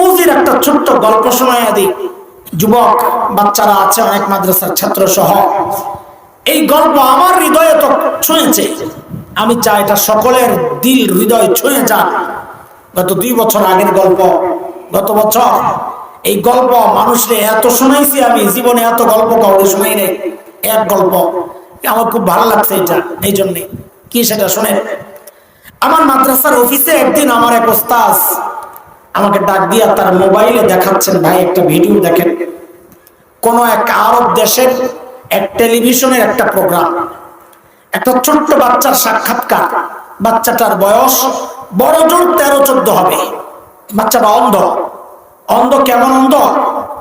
পুঁজির একটা ছোট্ট গল্প শোনায়া দিই। যুবক বাচ্চারা আছে, অনেক মাদ্রাসার ছাত্র সহ। এই গল্প আমার হৃদয়ে তো ছুঁয়েছে। আমি চাই এটা সকলের দিল হৃদয় ছুঁয়ে যাক। গত 2 বছর আগের গল্প, গত বছর এই গল্প মানুষকে এত শোনাইছি, আমি জীবনে এত গল্প কাউকে শোনাই নাই। এক গল্প আমার খুব ভালো লাগছে এটা, এই জন্যে। কি সেটা শোনেন। আমার মাদ্রাসার অফিসে একদিন আমার এক ওস্তাদ আমাকে ডাক দিয়া তার মোবাইলে দেখাচ্ছেন, ভাই একটা ভিডিও দেখেন। কোন এক আরব দেশের এক টেলিভিশনের একটা প্রোগ্রাম, একটা ছোট্ট বাচ্চার সাক্ষাৎকার। বাচ্চাটার বয়স বড় জোর 13-14 হবে। বাচ্চাটা অন্ধ। অন্ধ কেমন অন্ধ?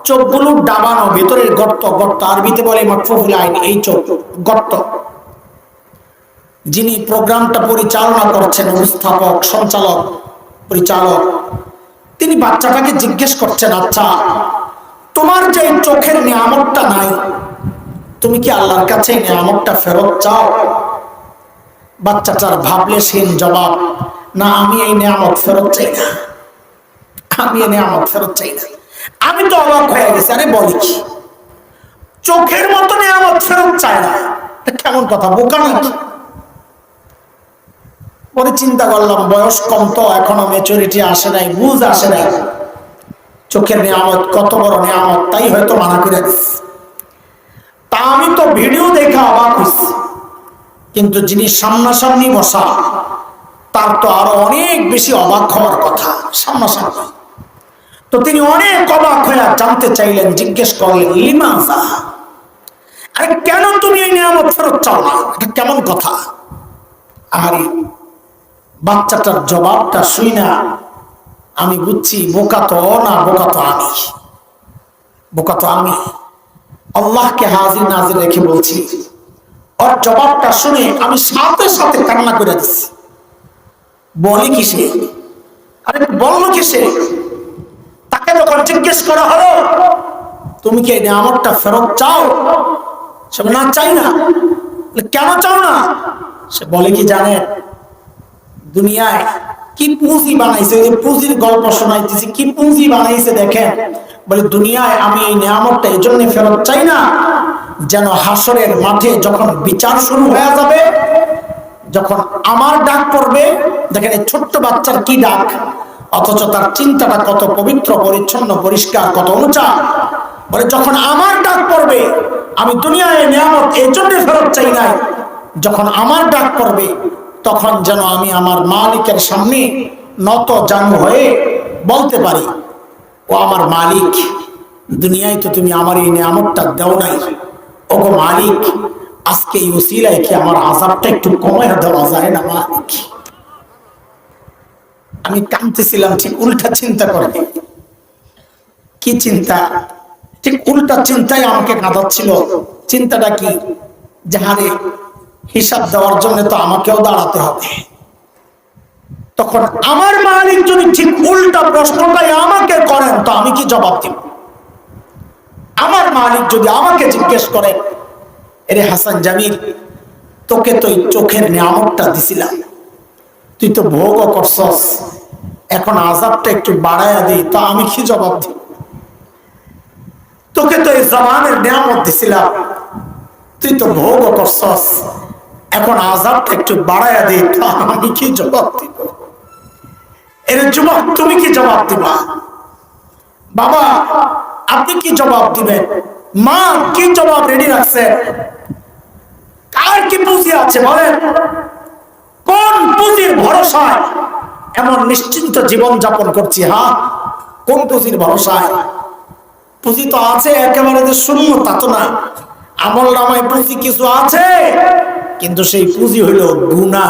চোখগুলো ডাবানো, ভেতরের গর্ত। গর্ত আরবিতে বলে মাকফুফুল আইন, এই চোখ গর্ত। যিনি প্রোগ্রামটা পরিচালনা করছেন, উপস্থাপক, সঞ্চালক, পরিচালক, তিনি বাচ্চাটাকে জিজ্ঞেস করছেন, আচ্ছা তোমার যে চোখের নিয়ামতটা নাই, তুমি কি আল্লাহর কাছে নিয়ামতটা ফেরত চাও? বাচ্চাটার ভাবলেশীন জবাব, না আমি এই নিয়ামত ফেরত চাই না, আমি এই নিয়ামত ফেরত চাই না। আমি তো অবাক হয়ে গেছি, আরে বলি কি, চোখের মতো নিয়ামত ফেরত চায় না? কেমন কথা, বোকা নাকি? পরে চিন্তা করলাম, বয়স কম তো, এখনো ম্যাচুরিটি আসে নাই, বুঝ আসে নাই। চোখের নিয়ামত কত বড় নিয়ামত, তাই হয়তো মানা করে দিচ্ছি। তা আমি তো ভিডিও দেখা অবাক হইছি, কিন্তু যিনি সামনাসামনি বসা তার তো আরো অনেক বেশি অবাক হওয়ার কথা। সামনাসামনি তো তিনি অনেক অবাক হয়ে জানতে চাইলেন, জিজ্ঞেস করলেন, লিমাজা, আরে কেন তুমি এই নিয়ামত ফেরত চাও না? এটা কেমন কথা? আরে বাচ্চাটার জবাবটা শুই না আমি বুঝছি, বোকা তো না, বোকা তো আমি, বোকা তো আমি। আল্লাহকে হাজির নাজির রেখে বলছি, ওর জবাবটা শুনে আমি সাথে সাথে কান্না করে দিচ্ছি। বলি কিসে? আরে বললো কিসে? তাকে যখন জিজ্ঞেস করা হলো, তুমি কি এই নিয়ামতটা ফেরত চাও? সে না, চাই না। কেন চাও না? সে বলে কি জানেন, দুনিয়ায় কি পুঁজি বানাইছে, ওই পুঁজির গল্প শোনাইতেছি, কি পুঁজি বানাইছে দেখেন। বলে দুনিয়ায় আমি এই নিয়ামতটা এই জন্য ফেরত চাই না, যেন হাসরের মাঠে যখন বিচার শুরু হয়ে যাবে, যখন আমার ডাক পড়বে, দেখেন এই ছোট্ট বাচ্চার কি ডাক, অথচ তার চিন্তাটা কত পবিত্র, পরিচ্ছন্ন, পরিষ্কার, কত উঁচা। বলে যখন আমার ডাক পড়বে, আমি দুনিয়ায় নিয়ামত এই জন্য ফেরত চাই নাই, যখন আমার ডাক পড়বে তখন যেন আমি আমার মালিকের সামনে নত জানু হয়ে বলতে পারি, ও আমার মালিক, দুনিয়ায় তো তুমি আমার এই নিয়ামতটা দাও নাই, ওগো মালিক, আজকে এই ওসিলায় কি আমার আযাবটা একটু কমায় দেওয়া যায় না মালিক? আমি কাঁদতেছিলাম ঠিক উল্টা চিন্তা করে। কি চিন্তা? ঠিক উল্টা চিন্তায় আমাকে কাঁদাচ্ছিল। চিন্তাটা কি? যাহারে হিসাব দেওয়ার জন্য তো আমাকেও দাঁড়াতে হবে। তখন আমার মালিক যদি ঠিক উল্টা প্রশ্নটাই আমাকে করেন, তো আমি কি জবাব দিব? আমার মালিক যদি আমাকে জিজ্ঞেস করেন, এরে হাসান জামিল, তোকে তো এই চোখের নিয়ামতটা দিছিলাম, তুই তো ভোগও করছস, এখন আযাবটা একটু বাড়াইয়া দিই, তো আমি কি জবাব দিব? তোকে তো এই জবানের নিয়ামত দিছিলাম, তুই তো ভোগও করছস, এখন আযাবটা একটু বাড়াইয়া দিই, তো আমি কি জবাব দিব? এর যুবক, তুমি কি জবাব দিবা? বাবা, আপনি কি জবাব দিবেন? মা কি জবাব রেডি রাখছে? কার কি পুঁজি আছে বলেন? কোন পুঁজির ভরসায় এমন নিশ্চিন্ত জীবন যাপন করছি? হ্যাঁ, কোন পুঁজির ভরসায়? পুঁজি তো আছে, একেবারে যে শূন্য তা তো না। আমল নামায় পুঁজি কিছু আছে, কিন্তু সেই পুঁজি হইল গুনাহ।